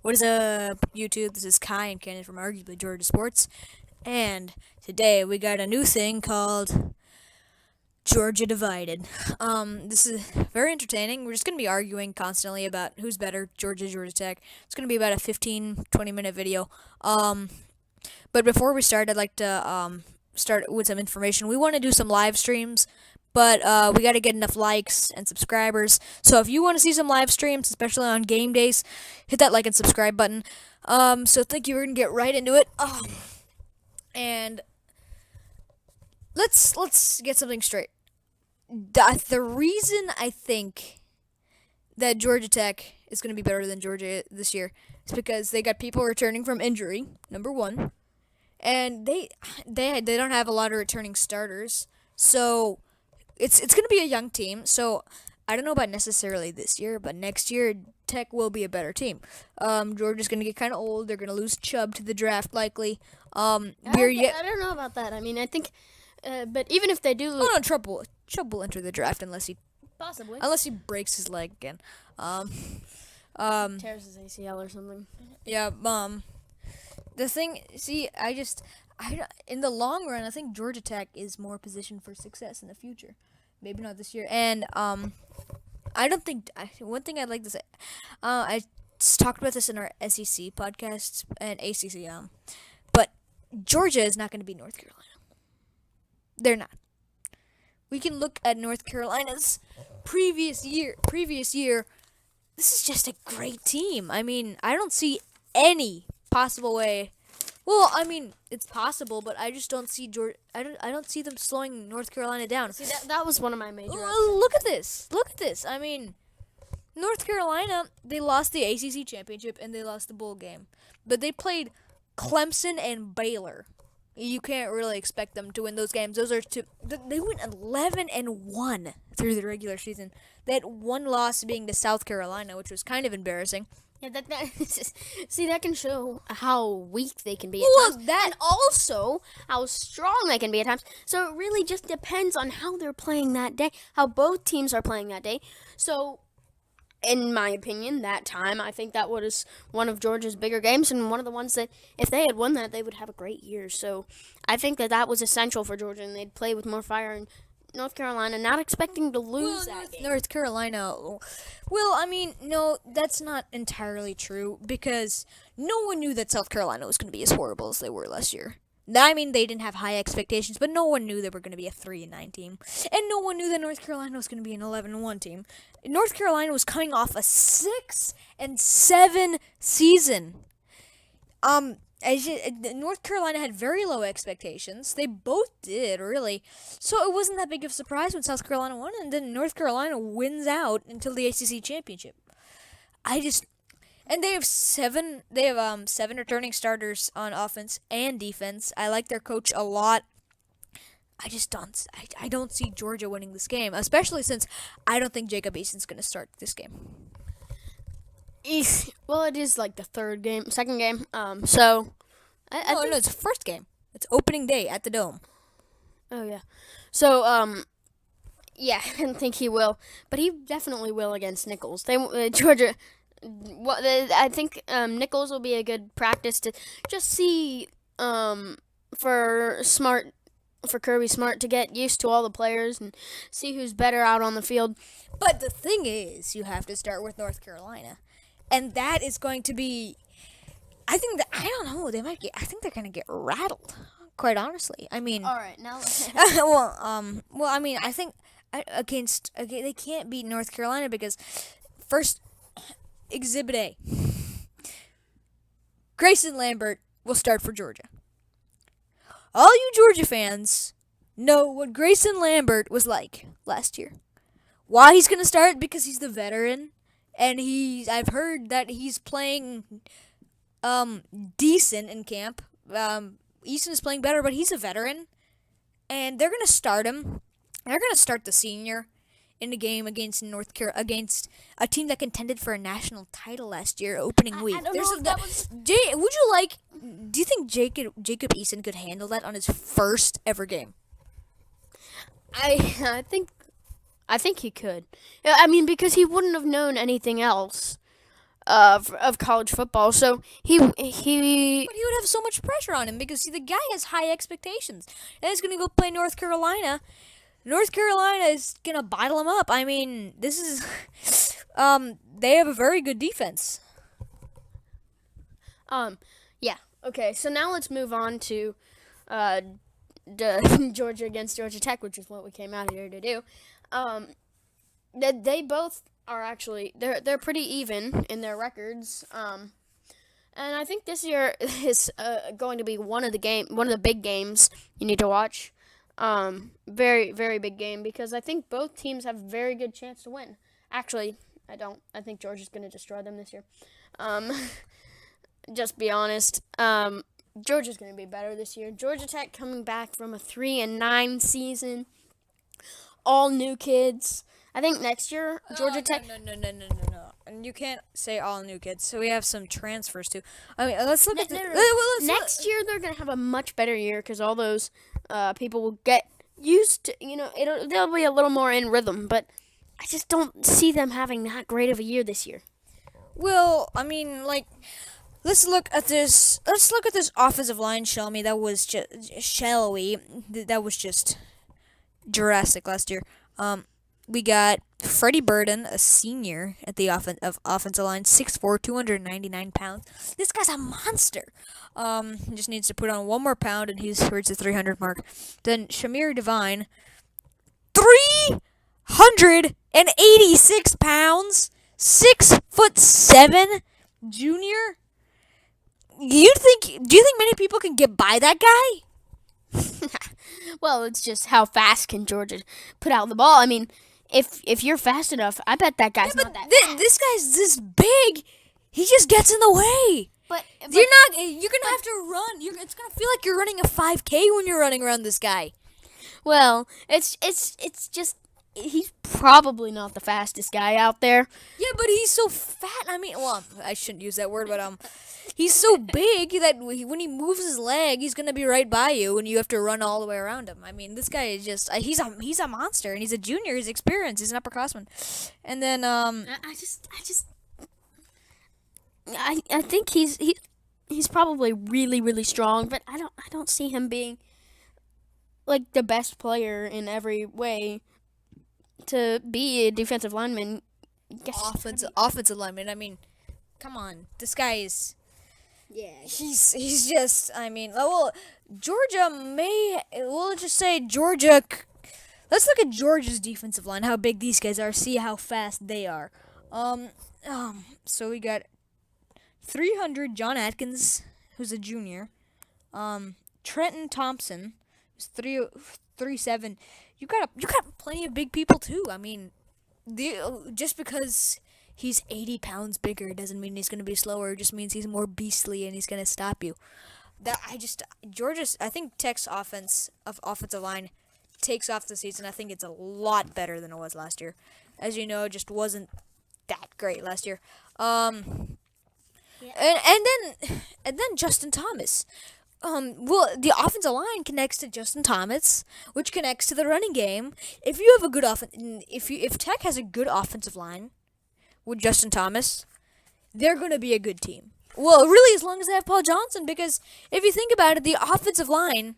What is up, YouTube? This is Kai and Cannon from Arguably Georgia Sports, and today we got a new thing called Georgia Divided. This is very entertaining. We're just going to be arguing constantly about who's better, Georgia Tech. It's going to be about a 15-20 minute video. But before we start, I'd like to start with some information. We want to do some live streams, but we got to get enough likes and subscribers. So if you want to see some live streams, especially on game days, hit that like and subscribe button. So thank you. We're gonna get right into it. And let's get something straight. The reason I think that Georgia Tech is going to be better than Georgia this year is because they got people returning from injury, number one, and they don't have a lot of returning starters, so it's going to be a young team. So I don't know about necessarily this year, but next year Tech will be a better team. Georgia's going to get kind of old. They're going to lose Chubb to the draft likely. I don't know about that. I mean, I think, but even if they do, no, Chubb will enter the draft unless he possibly breaks his leg again. tears his ACL or something. Yeah. The thing, see, in the long run, I think Georgia Tech is more positioned for success in the future. Maybe not this year. And I don't think one thing I'd like to say, I talked about this in our SEC podcast and ACC. But Georgia is not going to be North Carolina. They're not. We can look at North Carolina's previous year. This is just a great team. I mean, I don't see any possible way. Well, I mean, it's possible, but I just don't see I don't see them slowing North Carolina down. See, that was one of my major. Look at this. I mean, North Carolina, they lost the ACC championship and they lost the bowl game, but they played Clemson and Baylor. You can't really expect them to win those games. Those are two. They went 11-1 through the regular season. They had one loss being to South Carolina, which was kind of embarrassing. Yeah, see, that can show how weak they can be at times. That and also how strong they can be at times. So it really just depends on how they're playing that day, how both teams are playing that day. So, in my opinion, that time, I think that was one of Georgia's bigger games and one of the ones that, if they had won that, they would have a great year. So I think that was essential for Georgia, and they'd play with more fire. And North Carolina, not expecting to lose that game. North Carolina. Well, I mean, no, that's not entirely true because no one knew that South Carolina was going to be as horrible as they were last year. I mean, they didn't have high expectations, but no one knew they were going to be a 3-9 team, and no one knew that North Carolina was going to be an 11-1 team. North Carolina was coming off a 6-7 season. North Carolina had very low expectations. They both did, really. So it wasn't that big of a surprise when South Carolina won, and then North Carolina wins out until the ACC championship. And they have seven returning starters on offense and defense. I like their coach a lot. I don't see Georgia winning this game, especially since I don't think Jacob Eason's going to start this game. Well, it is like the second game. So No, it's the first game. It's opening day at the Dome. Oh yeah. So yeah, I didn't think he will, but he definitely will against Nichols. Georgia. I think Nichols will be a good practice to just see for Kirby Smart to get used to all the players and see who's better out on the field. But the thing is, you have to start with North Carolina. And that is going to be, I think they're going to get rattled, quite honestly. I mean, all right, now I mean, I think they can't beat North Carolina because first, Exhibit A, Grayson Lambert will start for Georgia. All you Georgia fans know what Grayson Lambert was like last year. Why he's going to start? Because he's the veteran. And I've heard that he's playing decent in camp. Easton is playing better, but he's a veteran. And they're going to start him. They're going to start the senior in the game against against a team that contended for a national title last year, opening week. I don't know if that was... Do you think Jacob Easton could handle that on his first ever game? I think he could. I mean, because he wouldn't have known anything else. of college football. So he But he would have so much pressure on him because see, the guy has high expectations, and he's gonna go play North Carolina. North Carolina is gonna bottle him up. I mean, this is, they have a very good defense. Yeah. Okay. So now let's move on to the Georgia against Georgia Tech, which is what we came out here to do. They both are actually they're pretty even in their records. And I think this year is going to be one of the big games you need to watch. Very very big game because I think both teams have a very good chance to win. Actually, I don't. I think Georgia's going to destroy them this year. Um, just be honest. Georgia's going to be better this year. Georgia Tech coming back from a 3-9 season, all new kids. I think next year Georgia Tech. No. And you can't say all new kids. So we have some transfers too. I mean, let's look at the, Next year they're going to have a much better year because all those people will get used to. They'll be a little more in rhythm. But I just don't see them having that great of a year this year. Well, I mean, like, let's look at this. Let's look at this offensive line. That was just Jurassic last year. We got Freddie Burden, a senior at the offensive line, 6'4", 299 pounds. This guy's a monster. He just needs to put on one more pound, and he's reached the 300 mark. Then Shamir Devine, 386 pounds, 6'7", junior. Do you think many people can get by that guy? Well, it's just how fast can Georgia put out the ball. I mean, if you're fast enough, I bet that guy's not that fast. This guy's this big. He just gets in the way. But You're gonna have to run. It's gonna feel like you're running a 5K when you're running around this guy. well, it's just he's probably not the fastest guy out there. Yeah, but he's so fat. I mean, well, I shouldn't use that word, but he's so big that when he moves his leg, he's gonna be right by you, and you have to run all the way around him. I mean, this guy is just he's a monster, and he's a junior. He's experienced. He's an upperclassman, and then I think he's probably really really strong, but I don't see him being like the best player in every way to be a defensive lineman. Offensive lineman. I mean, come on, this guy is. Yeah. He's just. I mean, well, Georgia may. We'll just say Georgia. Let's look at Georgia's defensive line. How big these guys are. See how fast they are. So we got 300. John Atkins, who's a junior. Trenton Thompson, who's 3'7". You got plenty of big people too. I mean, just because he's 80 pounds bigger doesn't mean he's going to be slower. It just means he's more beastly and he's going to stop you. I think Tech's offensive line takes off the season. I think it's a lot better than it was last year. As you know, it just wasn't that great last year. And then Justin Thomas. Well, the offensive line connects to Justin Thomas, which connects to the running game. If you have a good if Tech has a good offensive line with Justin Thomas, they're going to be a good team. Well, really, as long as they have Paul Johnson, because if you think about it, the offensive line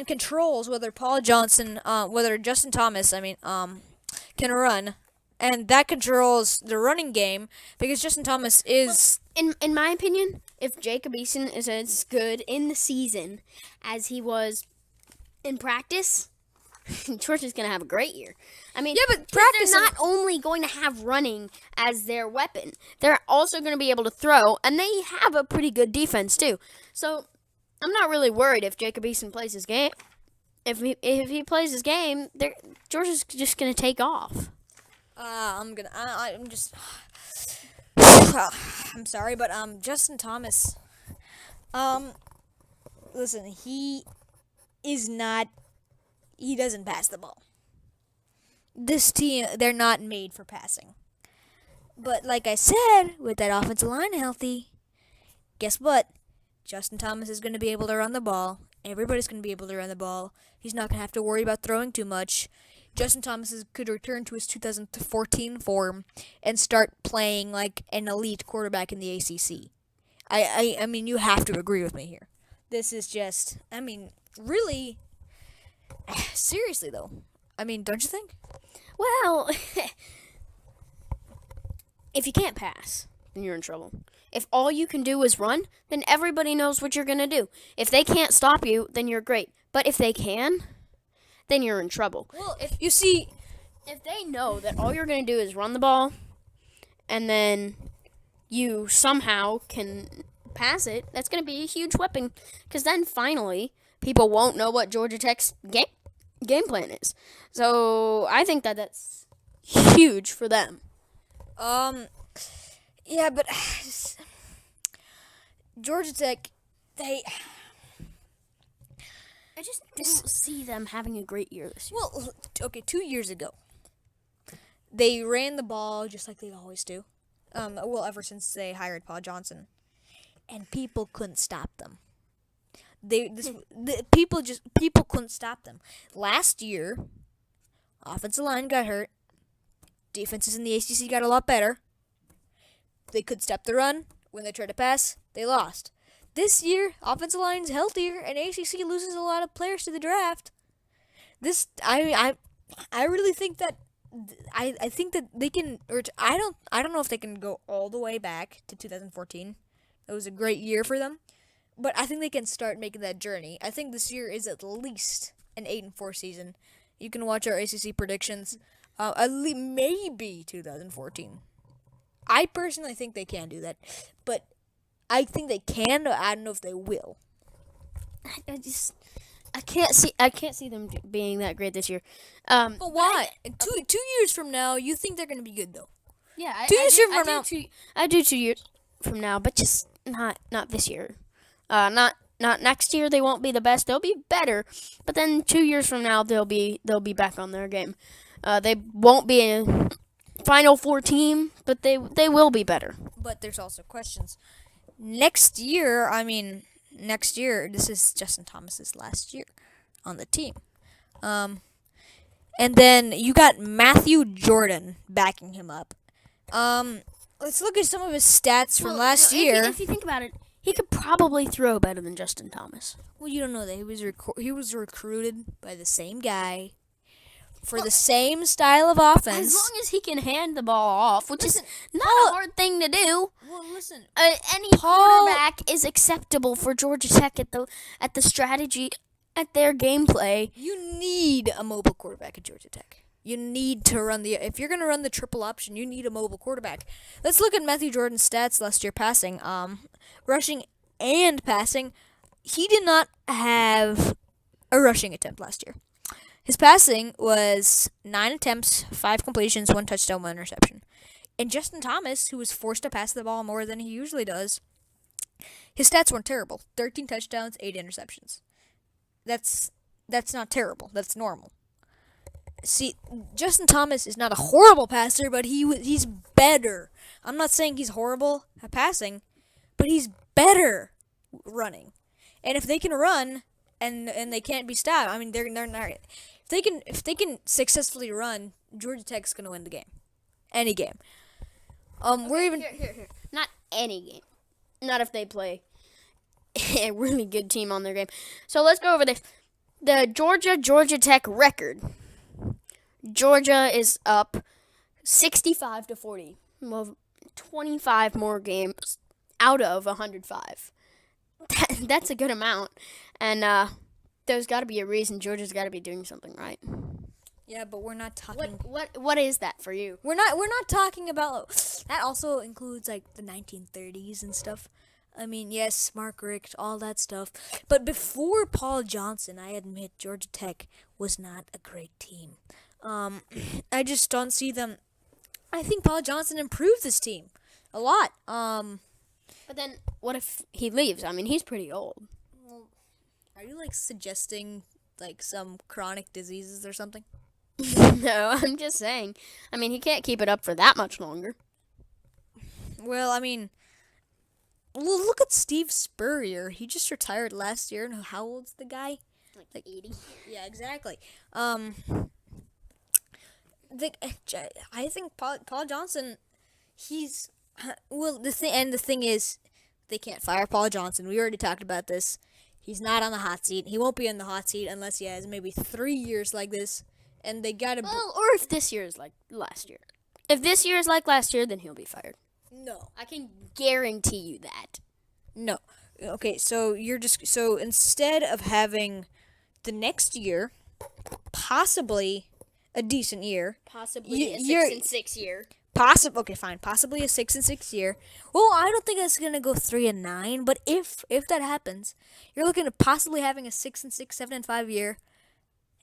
controls whether whether Justin Thomas, can run, and that controls the running game because Justin Thomas is. In my opinion, if Jacob Eason is as good in the season as he was in practice, Georgia's going to have a great year. I mean, yeah, but practice they're not only going to have running as their weapon, they're also going to be able to throw, and they have a pretty good defense too. So I'm not really worried if Jacob Eason plays his game. If he plays his game, Georgia's just going to take off. I'm just. I'm sorry, but Justin Thomas. Listen, he is not. He doesn't pass the ball. This team, they're not made for passing. But like I said, with that offensive line healthy, guess what? Justin Thomas is going to be able to run the ball. Everybody's going to be able to run the ball. He's not going to have to worry about throwing too much. Justin Thomas could return to his 2014 form and start playing like an elite quarterback in the ACC. I mean, you have to agree with me here. This is just, I mean, really, seriously though. I mean, don't you think? Well, if you can't pass, then you're in trouble. If all you can do is run, then everybody knows what you're going to do. If they can't stop you, then you're great. But if they can, then you're in trouble. Well, if you see, If they know that all you're going to do is run the ball and then you somehow can pass it, that's going to be a huge weapon. Because then finally, people won't know what Georgia Tech's game plan is. So I think that that's huge for them. yeah, but Georgia Tech, I just don't see them having a great year this year. well, okay, 2 years ago, they ran the ball just like they always do. Well, ever since they hired Paul Johnson, and people couldn't stop them. People couldn't stop them. Last year, offensive line got hurt. Defenses in the ACC got a lot better. They could stop the run. When they tried to pass, they lost. This year, offensive line's healthier, and ACC loses a lot of players to the draft. I really think that I think that they can. Or I don't know if they can go all the way back to 2014. It was a great year for them, but I think they can start making that journey. I think this year is at least an 8-4 season. You can watch our ACC predictions. At least maybe 2014. I personally think they can do that, but I think they can. But I don't know if they will. I can't see them being that great this year. But why? Two years from now, you think they're gonna be good though? Yeah, I do 2 years from now, but just not this year. Not next year. They won't be the best. They'll be better, but then 2 years from now, they'll be back on their game. They won't be a Final Four team, but they will be better. But there's also questions. Next year, this is Justin Thomas's last year on the team. And then you got Matthew Jordan backing him up. Let's look at some of his stats from last year. If you think about it, he could probably throw better than Justin Thomas. Well, you don't know that he was recruited by the same guy for the same style of offense. As long as he can hand the ball off, which is not a hard thing to do. Well, listen, any quarterback is acceptable for Georgia Tech at the strategy, at their gameplay. You need a mobile quarterback at Georgia Tech. You need to if you're going to run the triple option, you need a mobile quarterback. Let's look at Matthew Jordan's stats last year passing. Rushing and passing. He did not have a rushing attempt last year. His passing was 9 attempts, 5 completions, 1 touchdown, 1 interception. And Justin Thomas, who was forced to pass the ball more than he usually does, his stats weren't terrible. 13 touchdowns, 8 interceptions. That's not terrible. That's normal. See, Justin Thomas is not a horrible passer, but he's better. I'm not saying he's horrible at passing, but he's better running. And if they can run and they can't be stopped, I mean they're not. If they can successfully run, Georgia Tech's gonna win the game, any game. We're even here. Not any game. Not if they play a really good team on their game. So let's go over this. The Georgia Tech record. Georgia is up 65-40. Well, 25 more games out of 105. That's a good amount, and there's got to be a reason. Georgia's got to be doing something right. Yeah, but we're not talking. What is that for you? We're not talking about. That also includes like the 1930s and stuff. I mean, yes, Mark Richt, all that stuff. But before Paul Johnson, I admit Georgia Tech was not a great team. I just don't see them. I think Paul Johnson improved this team a lot. But then, what if he leaves? I mean, he's pretty old. Well, are you like suggesting like some chronic diseases or something? No, I'm just saying. I mean, he can't keep it up for that much longer. Well, I mean, look at Steve Spurrier. He just retired last year. And how old's the guy? Like 80. Yeah, exactly. the, I think Paul Johnson, he's well. The thing is, they can't fire Paul Johnson. We already talked about this. He's not on the hot seat. He won't be in the hot seat unless he has maybe 3 years like this. And they gotta. Well, or if this year is like last year. If this year is like last year, then he'll be fired. No. I can guarantee you that. No. Okay, so instead of having the next year, possibly a decent year, Possibly a you're 6-6 year. okay, fine, possibly a 6-6 year. Well, I don't think it's gonna go 3-9, but if that happens, you're looking at possibly having a 6-6, 7-5 year,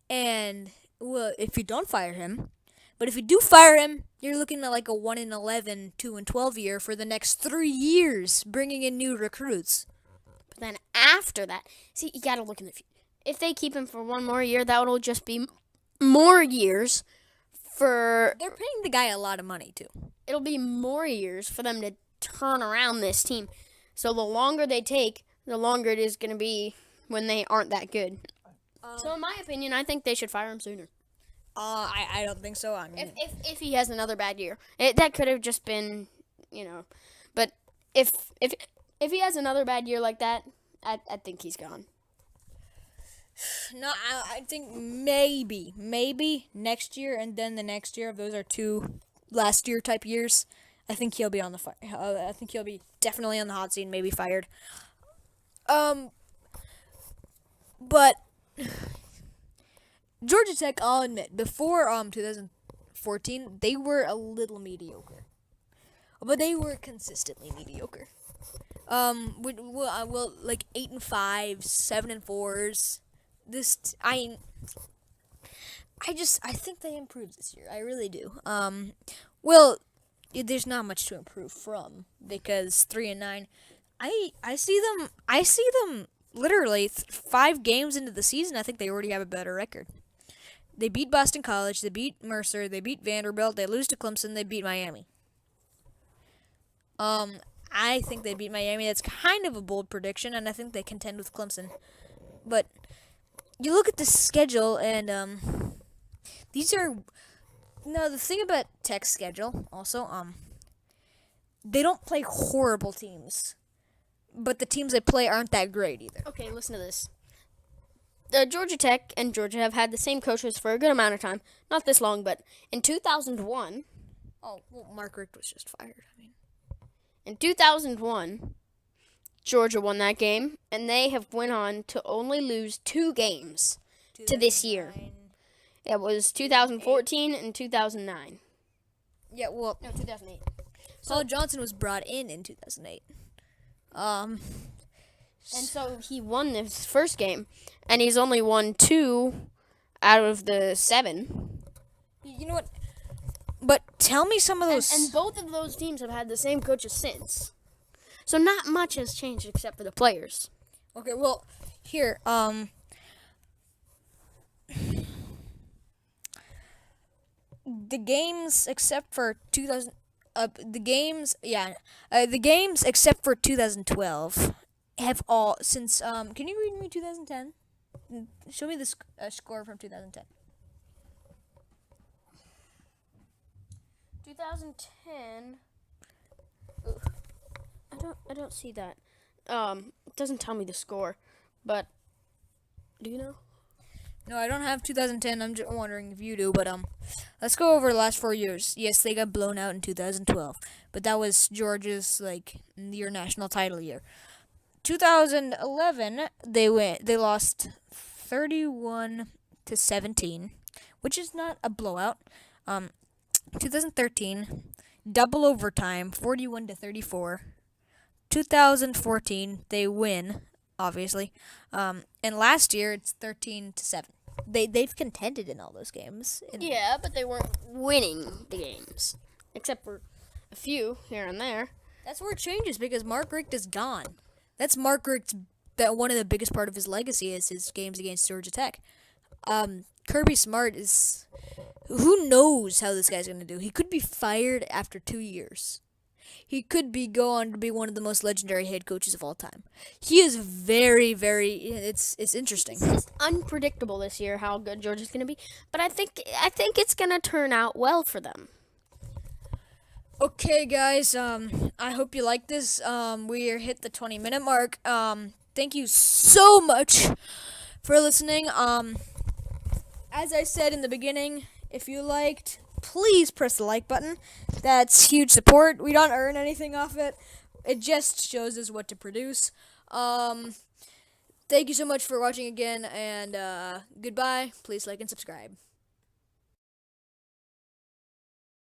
and well, if you don't fire him. But if you do fire him, you're looking at like a 1-11, 2-12 year for the next 3 years, bringing in new recruits. But then after that, see, you gotta look in the future. If they keep him for one more year, that will just be more years for. They're paying the guy a lot of money too. It'll be more years for them to turn around this team. So the longer they take, the longer it is gonna be when they aren't that good. So in my opinion, I think they should fire him sooner. I don't think so. I mean, If he has another bad year, that could have just been, But if he has another bad year like that, I think he's gone. no, I think maybe next year and then the next year. If those are two last year type years, I think he'll be on the fire. I think he'll be definitely on the hot seat, maybe fired. But Georgia Tech, I'll admit, before 2014, they were a little mediocre, but they were consistently mediocre. Well, like 8-5, 7-4s. I think they improved this year. I really do. Well, there's not much to improve from because 3-9. I see them. I see them literally 5 games into the season. I think they already have a better record. They beat Boston College. They beat Mercer. They beat Vanderbilt. They lose to Clemson. They beat Miami. I think they beat Miami. That's kind of a bold prediction, and I think they contend with Clemson. But you look at the schedule, and these are the thing about Tech's schedule. Also, they don't play horrible teams, but the teams they play aren't that great either. Okay, listen to this. Georgia Tech and Georgia have had the same coaches for a good amount of time. Not this long, but in 2001. Oh, well, Mark Richt was just fired. I mean, in 2001, Georgia won that game, and they have went on to only lose 2 games to this year. It was 2014 and 2009. Yeah, well, No, 2008. Paul Johnson was brought in 2008. And so he won this first game, and he's only won 2 out of the 7. You know what? But tell me some of those. And both of those teams have had the same coaches since. So not much has changed except for the players. Okay, well, here, the games except for 2000, the games except for 2012 have all since. Can you read me 2010? Show me the score from 2010. 2010. I don't see that. It doesn't tell me the score, but do you know? No, I don't have 2010. I'm just wondering if you do, but let's go over the last 4 years. Yes, they got blown out in 2012, but that was Georgia's your national title year. 2011, they lost 31-17, which is not a blowout. 2013, double overtime, 41-34. 2014, they win, obviously. And last year, it's 13-7. They've contended in all those games. Yeah, but they weren't winning the games, except for a few here and there. That's where it changes because Mark Richt is gone. That's Mark Richt's one of the biggest part of his legacy is his games against Georgia Tech. Kirby Smart is. Who knows how this guy's gonna do? He could be fired after 2 years. he could go on to be one of the most legendary head coaches of all time. He is very, very. It's interesting. It's just unpredictable this year how good Georgia's going to be, but I think it's going to turn out well for them. Okay, guys. I hope you like this. We are hit the 20-minute mark. Thank you so much for listening. As I said in the beginning, if you liked, please press the like button. That's huge support. We don't earn anything off it. It just shows us what to produce. Thank you so much for watching again, and goodbye. Please like and subscribe.